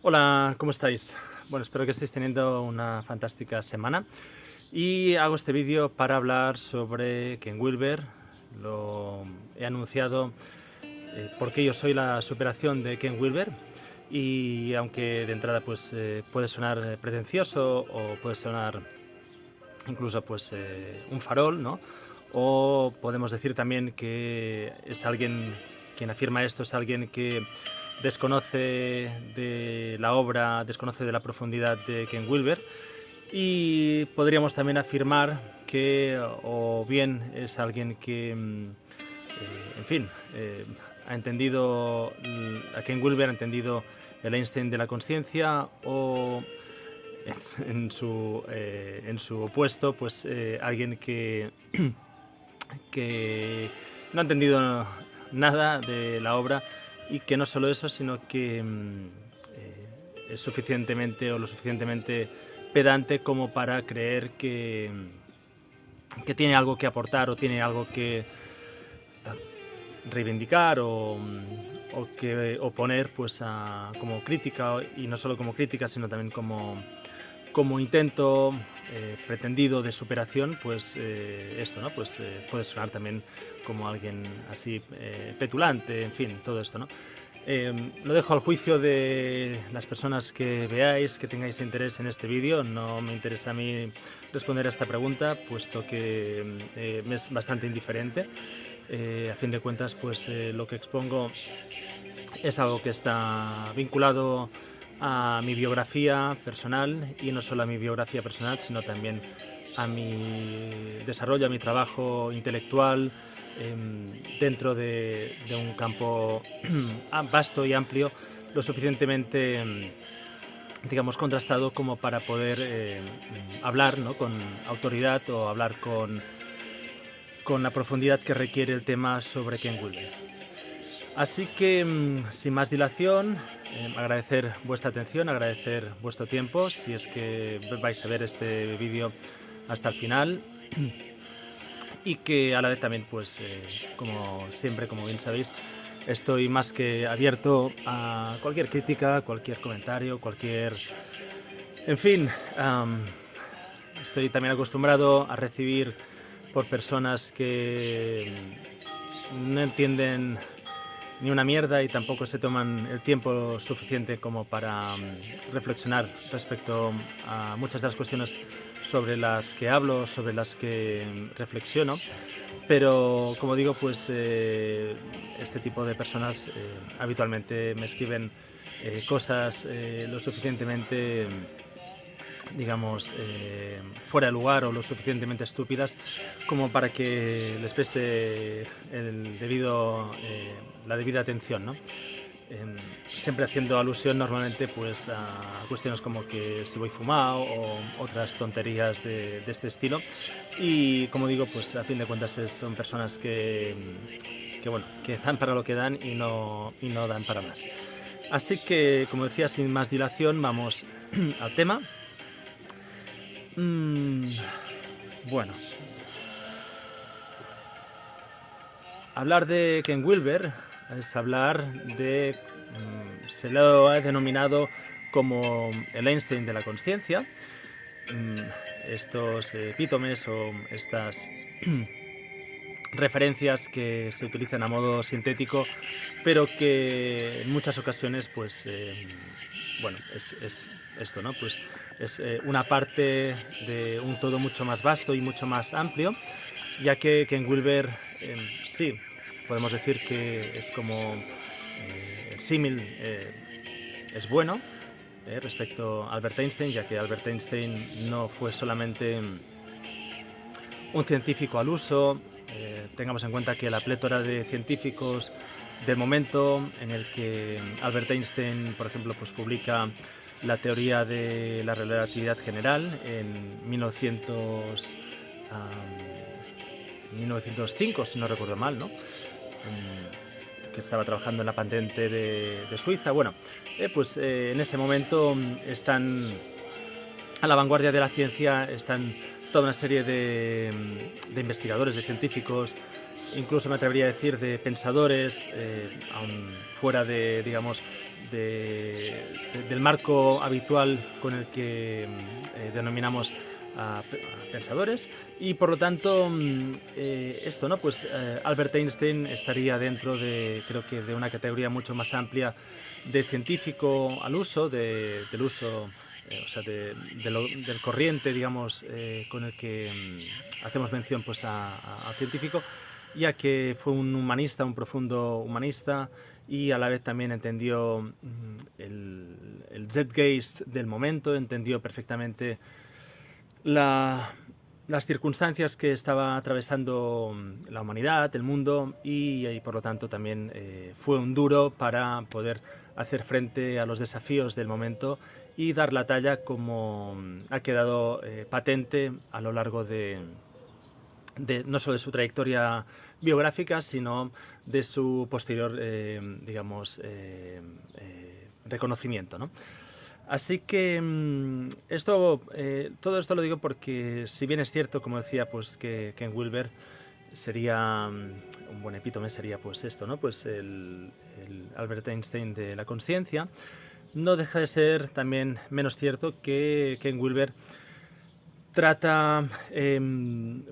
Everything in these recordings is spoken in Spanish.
Hola, ¿cómo estáis? Bueno, espero que estéis teniendo una fantástica semana y hago este vídeo para hablar sobre Ken Wilber. Lo he anunciado porque yo soy la superación de Ken Wilber y aunque de entrada pues puede sonar pretencioso o puede sonar incluso pues un farol, ¿no? O podemos decir también que es alguien, quien afirma esto es alguien que desconoce de la obra, desconoce de la profundidad de Ken Wilber, y podríamos también afirmar que o bien es alguien que, en fin, ha entendido, a Ken Wilber ha entendido el Einstein de la conciencia, o en su opuesto, pues alguien que no ha entendido nada de la obra y que no solo eso, sino que es suficientemente o lo suficientemente pedante como para creer que tiene algo que aportar o tiene algo que reivindicar o que oponer pues como crítica, y no solo como crítica sino también como intento pretendido de superación. Pues esto, ¿no? Pues puede sonar también como alguien así petulante, en fin, todo esto, ¿no? Lo dejo al juicio de las personas que veáis, que tengáis interés en este vídeo. No me interesa a mí responder a esta pregunta, puesto que me es bastante indiferente. A fin de cuentas, pues lo que expongo es algo que está vinculado a mi biografía personal, y no solo a mi biografía personal, sino también a mi desarrollo, a mi trabajo intelectual dentro de un campo vasto y amplio, lo suficientemente, digamos, contrastado como para poder hablar, ¿no?, con autoridad, o hablar con la profundidad que requiere el tema sobre Ken Wilber. Así que, sin más dilación, agradecer vuestra atención, agradecer vuestro tiempo, si es que vais a ver este vídeo hasta el final, y que a la vez también, pues, como siempre, como bien sabéis, estoy más que abierto a cualquier crítica, cualquier comentario, cualquier... En fin, estoy también acostumbrado a recibir por personas que no entienden ni una mierda y tampoco se toman el tiempo suficiente como para reflexionar respecto a muchas de las cuestiones sobre las que hablo, sobre las que reflexiono. Pero, como digo, pues este tipo de personas habitualmente me escriben cosas lo suficientemente, digamos, fuera de lugar o lo suficientemente estúpidas como para que les preste la debida atención, ¿no? Siempre haciendo alusión normalmente pues a cuestiones como que si voy fumado o otras tonterías de este estilo. Y como digo, pues a fin de cuentas son personas que bueno, que dan para lo que dan y no dan para más. Así que, como decía, sin más dilación, vamos al tema. Bueno, hablar de Ken Wilber es hablar de... se lo ha denominado como el Einstein de la conciencia. Estos epítomes o estas referencias que se utilizan a modo sintético, pero que en muchas ocasiones, pues, bueno, es esto, ¿no? Pues es una parte de un todo mucho más vasto y mucho más amplio, ya que Ken Wilber, sí, podemos decir que es como el símil es bueno respecto a Albert Einstein, ya que Albert Einstein no fue solamente un científico al uso. Tengamos en cuenta que la plétora de científicos del momento en el que Albert Einstein, por ejemplo, pues publica la teoría de la relatividad general en 1905, si no recuerdo mal, ¿no? Que estaba trabajando en la patente de Suiza. Bueno, pues en ese momento están a la vanguardia de la ciencia, están toda una serie de investigadores, de científicos, incluso me atrevería a decir de pensadores, aún fuera de, digamos, del marco habitual con el que denominamos a pensadores, y por lo tanto esto, ¿no? Pues Albert Einstein estaría dentro de, creo que de una categoría mucho más amplia de científico al uso, del uso, o sea, del corriente, digamos, con el que hacemos mención pues a científico, ya que fue un humanista, un profundo humanista, y a la vez también entendió el zeitgeist del momento, entendió perfectamente las circunstancias que estaba atravesando la humanidad, el mundo, y por lo tanto también fue un duro para poder hacer frente a los desafíos del momento y dar la talla, como ha quedado patente a lo largo de no solo de su trayectoria biográfica, sino de su posterior, digamos, reconocimiento, ¿no? Así que todo esto lo digo porque, si bien es cierto, como decía, pues que Ken Wilber sería un buen epítome, sería pues esto, ¿no? Pues el Albert Einstein de la conciencia, no deja de ser también menos cierto que Ken Wilber trata,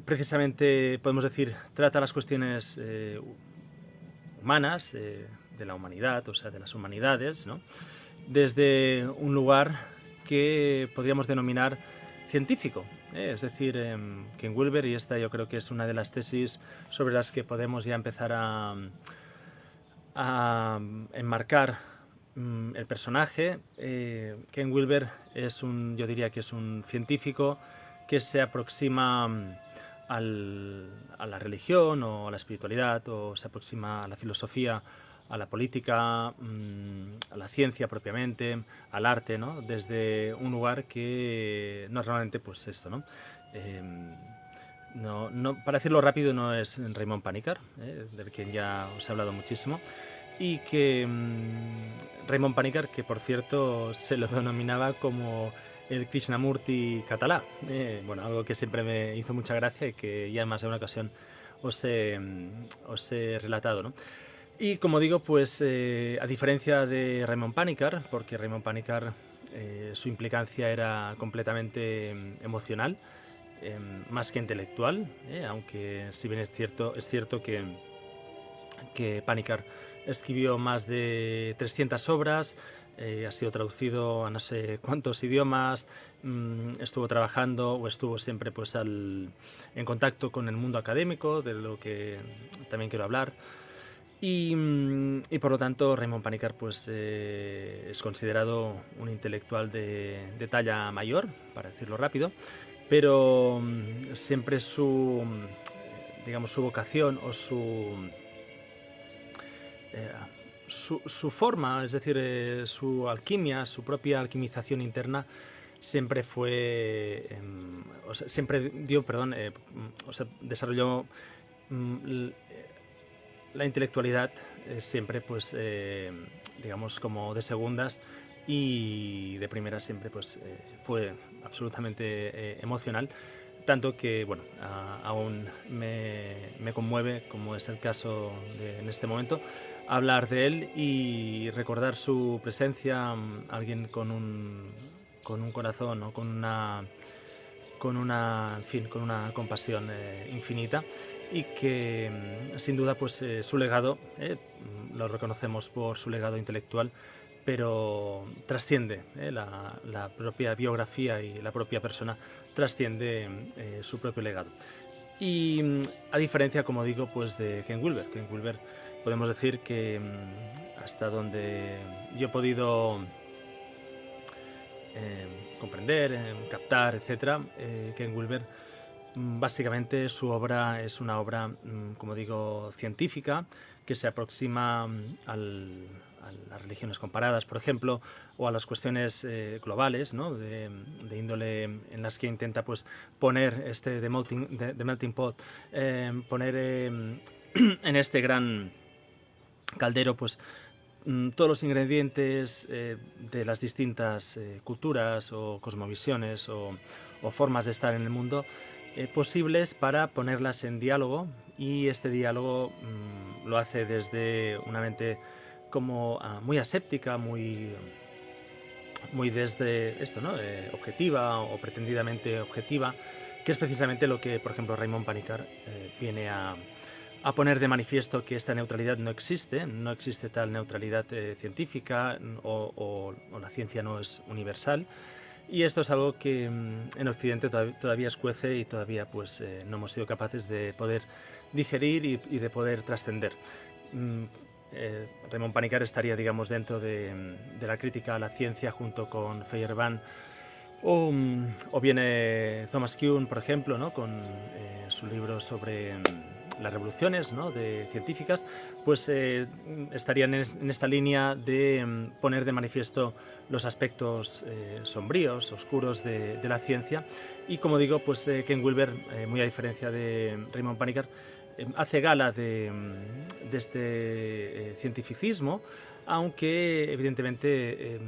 precisamente, podemos decir, trata las cuestiones humanas, de la humanidad, o sea, de las humanidades, ¿no? Desde un lugar que podríamos denominar científico. Es decir, Ken Wilber, y esta yo creo que es una de las tesis sobre las que podemos ya empezar a enmarcar el personaje. Ken Wilber yo diría que es un científico que se aproxima a la religión o a la espiritualidad, o se aproxima a la filosofía, a la política, a la ciencia propiamente, al arte, ¿no? Desde un lugar que no es realmente pues esto, ¿no? Para decirlo rápido, no es Raymond Panikkar, del quien ya os he hablado muchísimo, y que Raymond Panikkar, que por cierto se lo denominaba como el Krishnamurti catalá, bueno, algo que siempre me hizo mucha gracia y que ya en más de una ocasión os he relatado, ¿no? Y como digo, pues a diferencia de Raymond Panikkar, porque Raymond Panikkar su implicancia era completamente emocional, más que intelectual, aunque si bien es cierto que Panikkar escribió más de 300 obras, ha sido traducido a no sé cuántos idiomas, estuvo trabajando o estuvo siempre pues en contacto con el mundo académico, de lo que también quiero hablar. Y por lo tanto Raymond Panikkar pues, es considerado un intelectual de talla mayor, para decirlo rápido, pero siempre digamos, su vocación o su forma, es decir, su alquimia, su propia alquimización interna, siempre fue, o sea, siempre dio, perdón, o sea, desarrolló la intelectualidad siempre, pues, digamos, como de segundas, y de primera siempre, pues, fue absolutamente emocional, tanto que, bueno, aún me conmueve, como es el caso en este momento, hablar de él y recordar su presencia, alguien con un corazón, ¿no? En fin, con una compasión infinita, y que sin duda pues su legado, lo reconocemos por su legado intelectual, pero trasciende la propia biografía, y la propia persona trasciende su propio legado. Y a diferencia, como digo, pues de Ken Wilber podemos decir que hasta donde yo he podido comprender, captar, etcétera, Ken Wilber, básicamente su obra es una obra, como digo, científica, que se aproxima a las religiones comparadas, por ejemplo, o a las cuestiones globales, ¿no? de índole, en las que intenta pues poner The Melting Pot, poner en este gran caldero pues todos los ingredientes de las distintas culturas o cosmovisiones o formas de estar en el mundo, posibles, para ponerlas en diálogo y este diálogo lo hace desde una mente como muy aséptica, muy desde esto, ¿no? Objetiva o pretendidamente objetiva, que es precisamente lo que, por ejemplo, Raymond Panikkar viene a poner de manifiesto, que esta neutralidad no existe, no existe tal neutralidad científica, o la ciencia no es universal. Y esto es algo que en Occidente todavía escuece y todavía pues no hemos sido capaces de poder digerir y de poder trascender. Mm, Raymond Panikkar estaría, digamos, dentro de la crítica a la ciencia junto con Feyerabend o viene Thomas Kuhn, por ejemplo, ¿no? Con su libro sobre las revoluciones, ¿no? Científicas, pues estarían en esta línea de poner de manifiesto los aspectos sombríos, oscuros de la ciencia. Y como digo, pues Ken Wilber, muy a diferencia de Raymond Panikkar, hace gala de este cientificismo, aunque evidentemente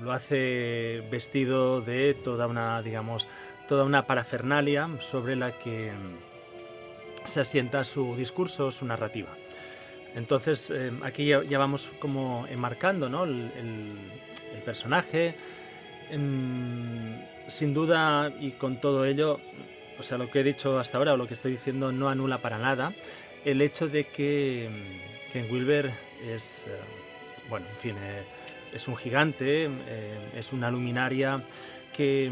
lo hace vestido de toda una, digamos, toda una parafernalia sobre la que se asienta su discurso, su narrativa. Entonces aquí ya vamos como enmarcando, ¿no? el personaje. Sin duda, y con todo ello, o sea, lo que he dicho hasta ahora o lo que estoy diciendo no anula para nada el hecho de que Ken Wilber es, bueno, en fin, es un gigante, es una luminaria que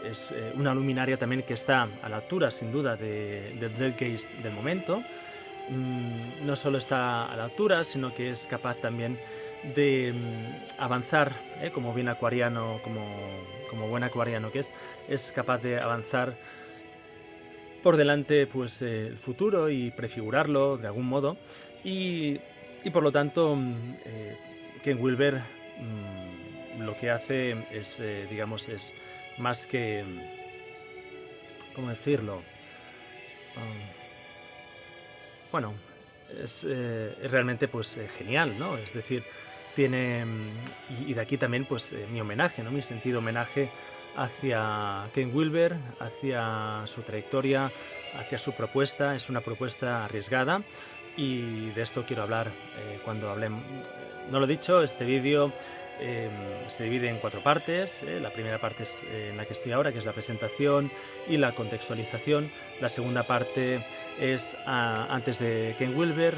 es una luminaria también que está a la altura, sin duda, del Zeitgeist del momento. No solo está a la altura, sino que es capaz también de avanzar, como bien acuariano, como buen acuariano que es capaz de avanzar por delante pues el futuro y prefigurarlo de algún modo, y por lo tanto Ken Wilber lo que hace es, digamos, es más que, ¿cómo decirlo? Bueno, es realmente pues genial, ¿no? Es decir, tiene, y de aquí también pues mi homenaje, ¿no? Mi sentido homenaje hacia Ken Wilber, hacia su trayectoria, hacia su propuesta. Es una propuesta arriesgada y de esto quiero hablar cuando hablemos. No lo he dicho, este vídeo se divide en 4 partes. La primera parte es en la que estoy ahora, que es la presentación y la contextualización. La segunda parte es antes de Ken Wilber.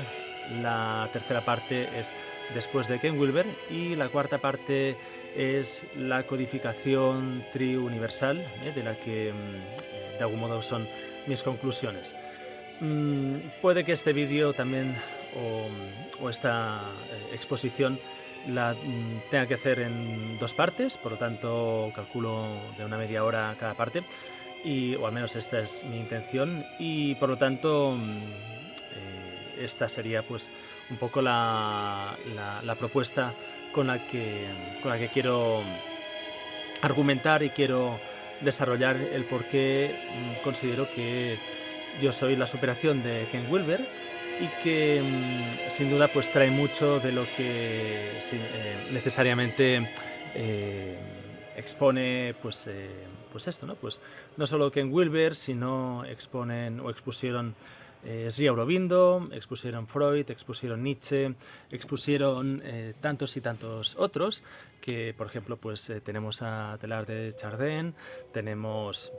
La tercera parte es después de Ken Wilber. Y la cuarta parte es la codificación triuniversal, de la que de algún modo son mis conclusiones. Puede que este vídeo también o esta exposición la tenga que hacer en 2 partes, por lo tanto calculo de una media hora cada parte, o al menos esta es mi intención, y por lo tanto esta sería pues un poco la propuesta con la que quiero argumentar y quiero desarrollar el por qué considero que yo soy la superación de Ken Wilber y que sin duda pues trae mucho de lo que necesariamente expone pues esto, ¿no? Pues no solo Ken Wilber, sino exponen o expusieron Sri Aurobindo, expusieron Freud, expusieron Nietzsche, expusieron tantos y tantos otros, que por ejemplo pues tenemos a Teilhard de Chardin, tenemos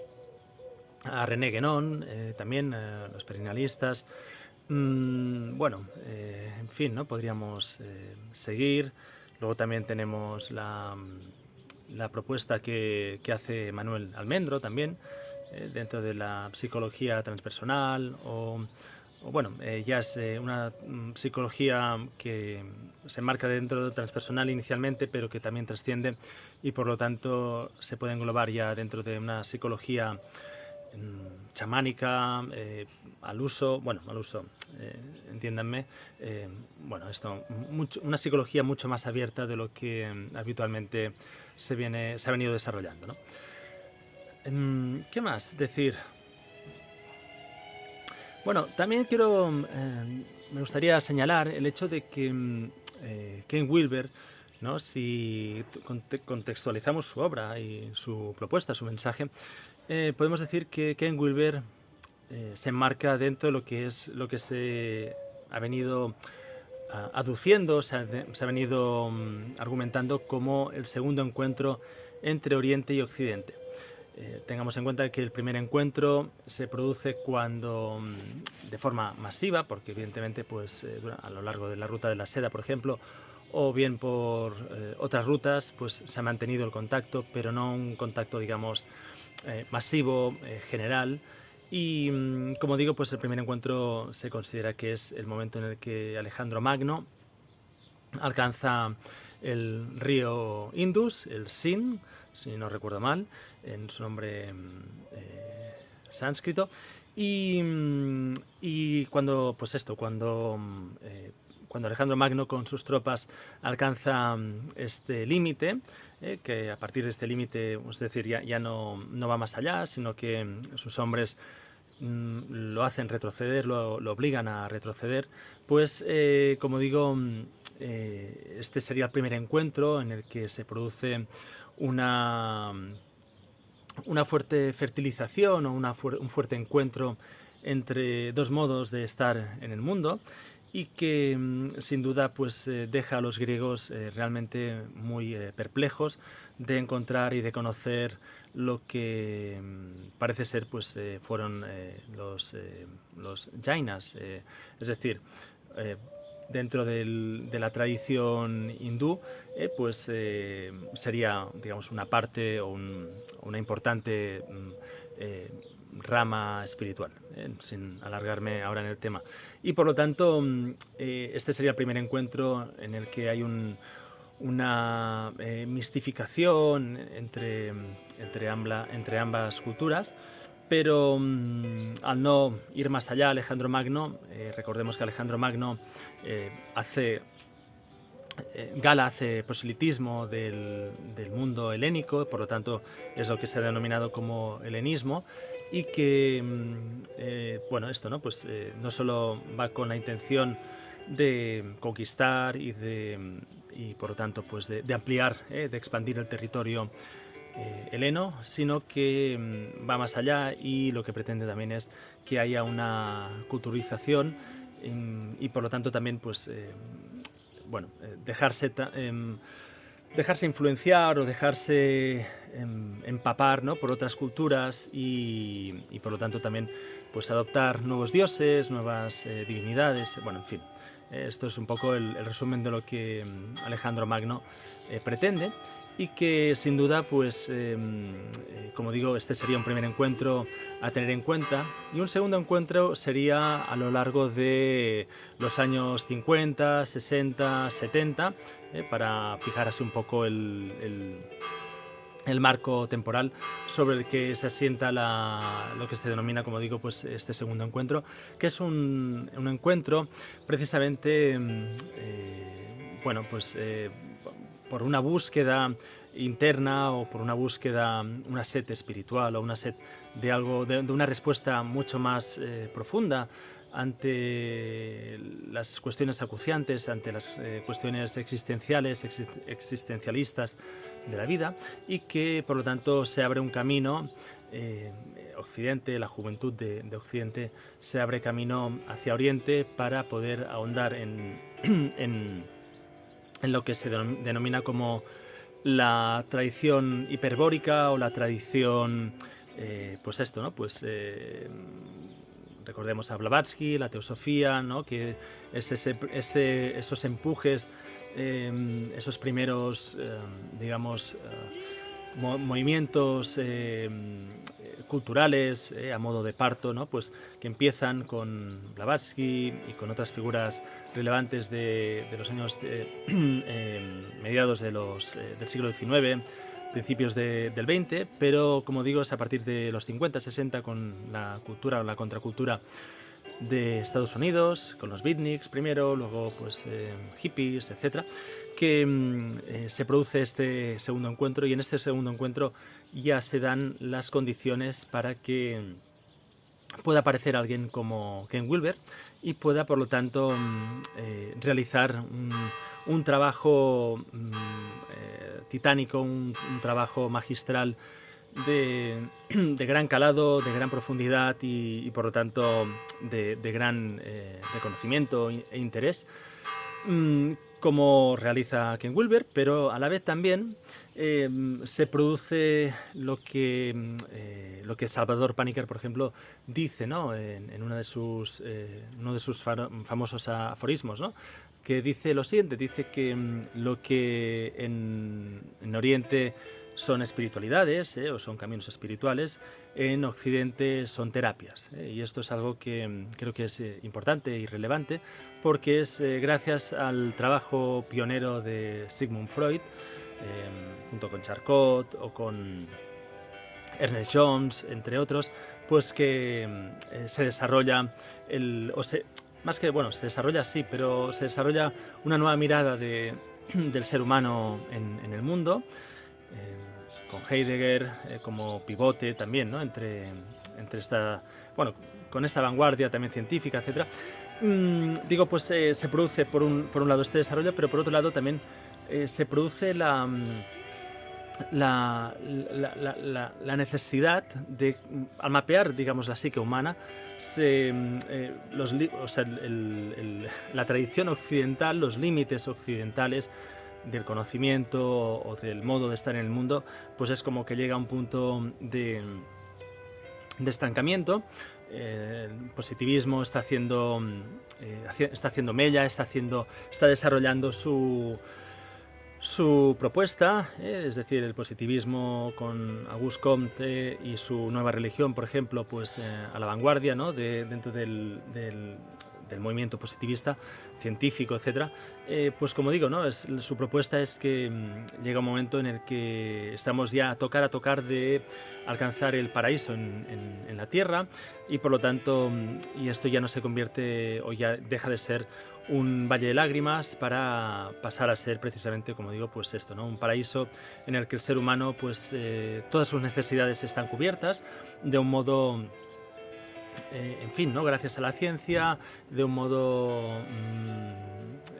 a René Guénon, también los perennialistas. Bueno, en fin, ¿no? Podríamos seguir. Luego también tenemos la propuesta que hace Manuel Almendro también, dentro de la psicología transpersonal o bueno, ya es una psicología que se enmarca dentro de transpersonal inicialmente, pero que también trasciende y por lo tanto se puede englobar ya dentro de una psicología chamánica, al uso, entiéndanme, bueno, esto, una psicología mucho más abierta de lo que habitualmente se ha venido desarrollando, ¿no? ¿Qué más decir? Bueno, también me gustaría señalar el hecho de que Ken Wilber, ¿no? Si contextualizamos su obra y su propuesta, su mensaje, podemos decir que Ken Wilber se enmarca dentro de lo que se ha venido aduciendo, se ha venido argumentando como el segundo encuentro entre Oriente y Occidente. Tengamos en cuenta que el primer encuentro se produce cuando, de forma masiva, porque evidentemente pues, a lo largo de la ruta de la seda, por ejemplo, o bien por otras rutas, pues se ha mantenido el contacto, pero no un contacto, digamos, masivo, general. Y como digo, pues el primer encuentro se considera que es el momento en el que Alejandro Magno alcanza el río Indus, el Sind, si no recuerdo mal, en su nombre sánscrito. Y cuando, pues esto, cuando Alejandro Magno con sus tropas alcanza este límite, que a partir de este límite, es decir, ya no va más allá, sino que sus hombres lo hacen retroceder, lo obligan a retroceder, pues como digo, este sería el primer encuentro en el que se produce una, una fuerte fertilización o un fuerte encuentro entre dos modos de estar en el mundo y que sin duda pues deja a los griegos realmente muy perplejos de encontrar y de conocer lo que parece ser pues fueron los jainas, es decir, dentro de la tradición hindú, pues sería, digamos, una parte o una importante rama espiritual, sin alargarme ahora en el tema. Y por lo tanto, este sería el primer encuentro en el que hay una mistificación entre ambas culturas. Pero al no ir más allá, Alejandro Magno, recordemos que Alejandro Magno hace proselitismo del mundo helénico, por lo tanto es lo que se ha denominado como helenismo, y que, bueno, esto, ¿no? Pues no solo va con la intención de conquistar y por lo tanto pues de ampliar, de expandir el territorio heleno, sino que va más allá y lo que pretende también es que haya una culturización y por lo tanto también pues bueno, dejarse influenciar o dejarse empapar, ¿no? Por otras culturas y por lo tanto también pues adoptar nuevos dioses, nuevas divinidades, bueno, en fin. Esto es un poco el resumen de lo que Alejandro Magno pretende y que sin duda, pues, como digo, este sería un primer encuentro a tener en cuenta y un segundo encuentro sería a lo largo de los años 50, 60, 70, para fijar así un poco el marco temporal sobre el que se asienta lo que se denomina, como digo, pues este segundo encuentro, que es un encuentro precisamente, bueno, pues por una búsqueda interna o por una búsqueda, una sed espiritual o una sed de algo, de una respuesta mucho más profunda ante las cuestiones acuciantes, ante las cuestiones existenciales, existencialistas de la vida y que por lo tanto se abre un camino, Occidente, la juventud de Occidente se abre camino hacia Oriente para poder ahondar en lo que se denomina como la tradición hiperbórica o la tradición, pues esto, ¿no? Pues recordemos a Blavatsky, la teosofía, ¿no? Que es esos empujes, esos primeros, digamos, movimientos culturales a modo de parto, ¿no? Pues que empiezan con Blavatsky y con otras figuras relevantes de los años mediados del siglo XIX, principios del XX, pero como digo es a partir de los 50, 60 con la cultura o la contracultura de Estados Unidos, con los beatniks primero, luego pues hippies, etcétera, que se produce este segundo encuentro y en este segundo encuentro ya se dan las condiciones para que pueda aparecer alguien como Ken Wilber y pueda por lo tanto realizar un trabajo titánico, un trabajo magistral de gran calado, de gran profundidad y por lo tanto de gran reconocimiento e interés, mm, como realiza Ken Wilber, pero a la vez también eh, se produce lo que Salvador Paniker, por ejemplo, dice, ¿no? En uno de sus famosos aforismos, ¿no? Que dice lo siguiente, dice que lo que en Oriente son espiritualidades, o son caminos espirituales, en Occidente son terapias. Y esto es algo que creo que es importante y relevante, porque es gracias al trabajo pionero de Sigmund Freud, junto con Charcot o con Ernest Jones, entre otros, pues que se desarrolla más que, bueno, se desarrolla sí, pero se desarrolla una nueva mirada del ser humano en el mundo, con Heidegger como pivote también, ¿no? Entre esta, bueno, con esta vanguardia también científica, etcétera. Digo, pues se produce por un lado este desarrollo, pero por otro lado también se produce la necesidad de, al mapear, digamos, la psique humana, o sea, la tradición occidental, los límites occidentales del conocimiento o del modo de estar en el mundo, pues es como que llega a un punto de estancamiento. El positivismo está haciendo mella, está desarrollando su propuesta, es decir, el positivismo con Auguste Comte y su nueva religión, por ejemplo, pues a la vanguardia, ¿no? Dentro del movimiento positivista científico, etcétera. Pues como digo, ¿no? Su propuesta es que llega un momento en el que estamos ya a tocar de alcanzar el paraíso en la tierra, y por lo tanto, y esto ya no se convierte o ya deja de ser un valle de lágrimas para pasar a ser precisamente, como digo, pues esto, ¿no? Un paraíso en el que el ser humano, pues todas sus necesidades están cubiertas de un modo, en fin, ¿no? Gracias a la ciencia, de un modo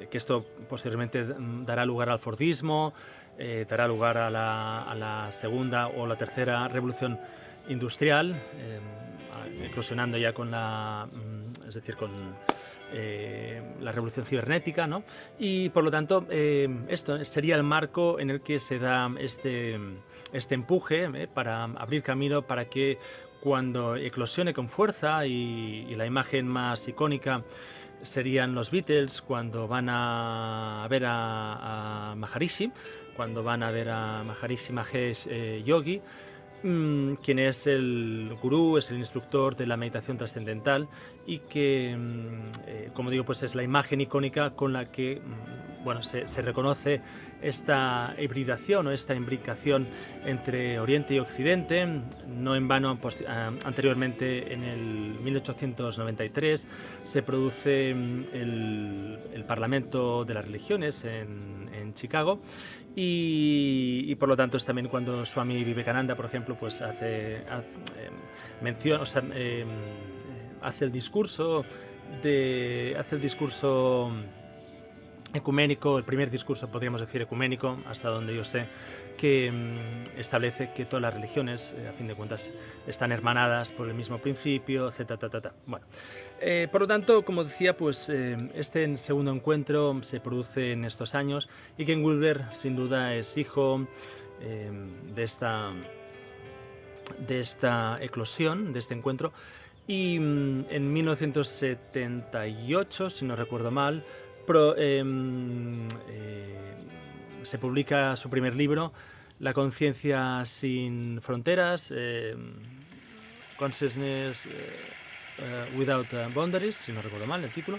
que esto posteriormente dará lugar al Fordismo, dará lugar a la segunda o la tercera revolución industrial, eclosionando ya con es decir, con la revolución cibernética, ¿no? Y por lo tanto, esto sería el marco en el que se da este empuje para abrir camino para que cuando eclosione con fuerza, y la imagen más icónica serían los Beatles cuando van a ver a Maharishi, cuando van a ver a Maharishi Mahesh Yogi, quien es el gurú, es el instructor de la meditación trascendental, y que, como digo, pues es la imagen icónica con la que bueno, se reconoce esta hibridación o esta imbricación entre Oriente y Occidente. No en vano, pues, anteriormente, en el 1893, se produce el Parlamento de las Religiones en Chicago, y por lo tanto es también cuando Swami Vivekananda, por ejemplo, pues menciona, o sea, hace el discurso ecuménico, el primer discurso, podríamos decir, ecuménico, hasta donde yo sé, que establece que todas las religiones, a fin de cuentas, están hermanadas por el mismo principio, etc. Bueno, por lo tanto, como decía, pues este segundo encuentro se produce en estos años, y Ken Wilber, sin duda, es hijo de esta eclosión, de este encuentro. Y en 1978, si no recuerdo mal, se publica su primer libro, La conciencia sin fronteras, Consciousness Without Boundaries, si no recuerdo mal el título,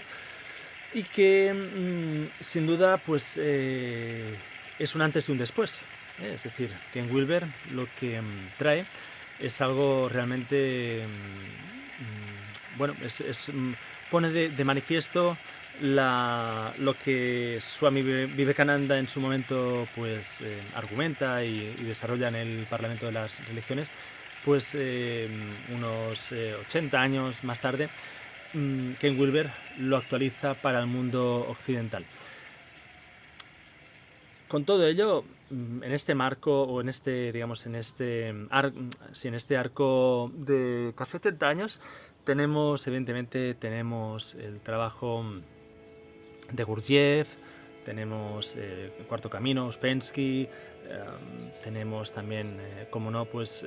y que sin duda, pues es un antes y un después. Es decir, que en Wilber lo que trae es algo realmente bueno, pone de manifiesto lo que Swami Vivekananda en su momento, pues argumenta y desarrolla en el Parlamento de las Religiones, pues unos 80 años más tarde. Ken Wilber lo actualiza para el mundo occidental. con todo ello, en este marco o en este, digamos, sí, en este arco de casi 80 años, evidentemente, tenemos el trabajo de Gurdjieff, tenemos El Cuarto Camino, Ouspensky, tenemos también, como no, pues,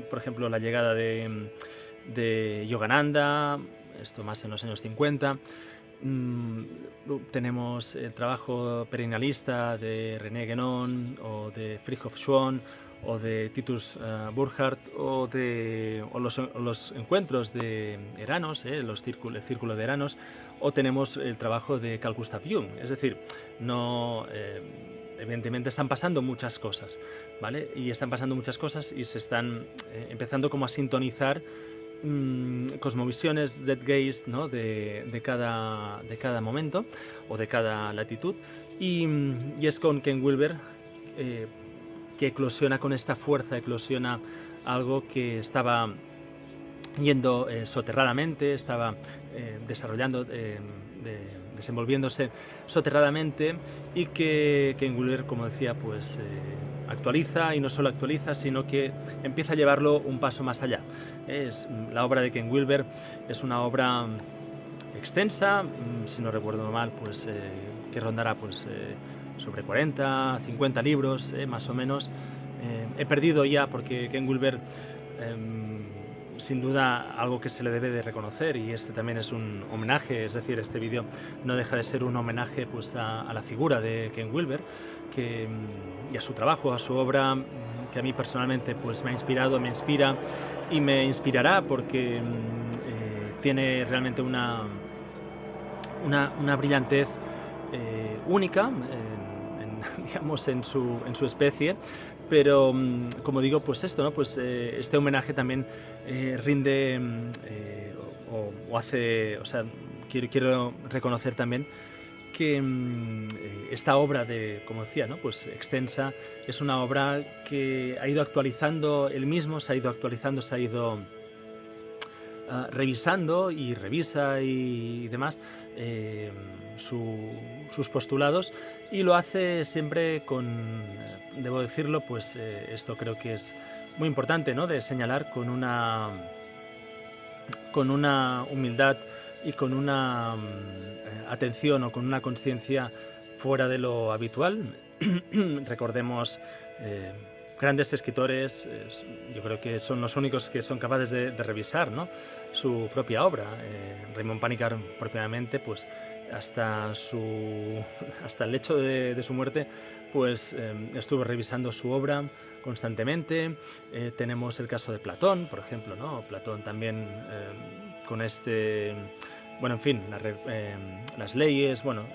por ejemplo, la llegada de Yogananda, esto más en los años 50. Tenemos el trabajo perennialista de René Guénon o de Fridtjof Schwann o de Titus Burckhardt o los encuentros de Eranos, el círculo de Eranos, o tenemos el trabajo de Carl Gustav Jung. Es decir, no, evidentemente están pasando muchas cosas, ¿vale? Y están pasando muchas cosas y se están empezando como a sintonizar cosmovisiones, zeitgeist, ¿no? de cada momento o de cada latitud, y es con Ken Wilber que eclosiona con esta fuerza, eclosiona algo que estaba yendo soterradamente, estaba desenvolviéndose soterradamente, y que Ken Wilber, como decía, pues actualiza, y no solo actualiza, sino que empieza a llevarlo un paso más allá. La obra de Ken Wilber es una obra extensa, si no recuerdo mal, pues que rondará pues sobre 40, 50 libros, más o menos. He perdido ya, porque Ken Wilber, sin duda, algo que se le debe de reconocer, y este también es un homenaje, es decir, este vídeo no deja de ser un homenaje pues a la figura de Ken Wilber, y a su trabajo, a su obra, que a mí personalmente pues me ha inspirado, me inspira y me inspirará, porque tiene realmente una brillantez única, digamos, en su especie. Pero, como digo, pues esto, ¿no? Pues este homenaje también rinde o hace, o sea, quiero reconocer también que esta obra como decía, ¿no? Pues extensa, es una obra que ha ido actualizando él mismo, se ha ido actualizando, se ha ido revisando y revisa y demás sus postulados, y lo hace siempre debo decirlo, pues esto creo que es muy importante, ¿no? De señalar, con una humildad y con una atención, o con una conciencia fuera de lo habitual. Recordemos grandes escritores, yo creo que son los únicos que son capaces de revisar, ¿no? Su propia obra. Raymond Panikar, propiamente, pues hasta el hecho de su muerte, pues estuvo revisando su obra constantemente. Tenemos el caso de Platón, por ejemplo, ¿no? Platón también con bueno, en fin, las leyes, bueno,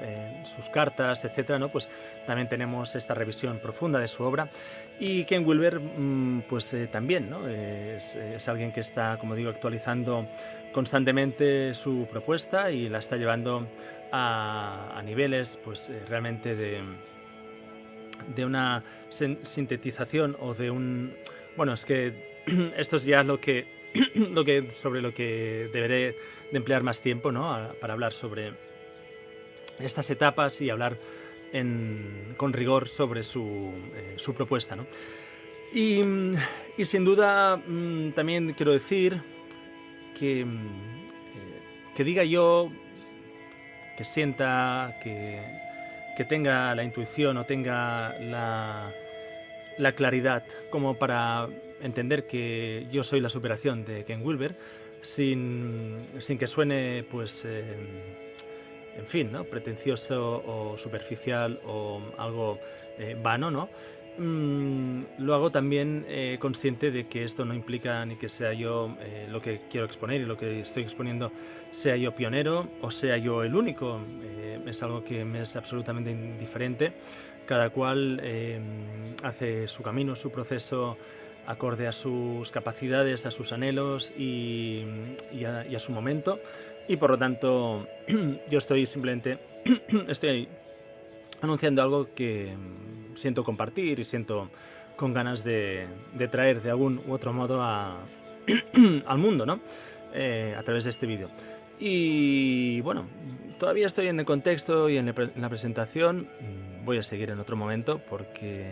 sus cartas, etcétera, ¿no? Pues también tenemos esta revisión profunda de su obra. Y Ken Wilber, pues también, ¿no? Es alguien que está, como digo, actualizando constantemente su propuesta, y la está llevando a niveles, pues realmente de una sintetización, o de un... Bueno, es que esto es ya sobre lo que deberé de emplear más tiempo, ¿no? Para hablar sobre estas etapas y hablar con rigor sobre su propuesta, ¿no? Y sin duda, también quiero decir que diga yo, que sienta, que tenga la intuición, o tenga la claridad como para entender que yo soy la superación de Ken Wilber, sin que suene, pues en fin, ¿no? Pretencioso o superficial o algo vano, ¿no? Lo hago también consciente de que esto no implica ni que sea yo lo que quiero exponer y lo que estoy exponiendo sea yo pionero o sea yo el único. Es algo que me es absolutamente indiferente. Cada cual hace su camino, su proceso, acorde a sus capacidades, a sus anhelos y a su momento. Y por lo tanto, yo estoy simplemente anunciando algo que siento compartir y siento con ganas de traer de algún u otro modo al mundo, ¿no? A través de este vídeo. Y bueno, todavía estoy en el contexto y en la presentación. Voy a seguir en otro momento porque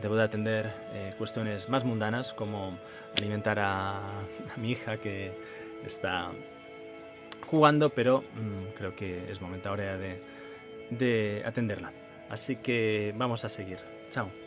debo de atender cuestiones más mundanas como alimentar a mi hija que está jugando, pero creo que es momento ahora de atenderla. Así que vamos a seguir. Chao.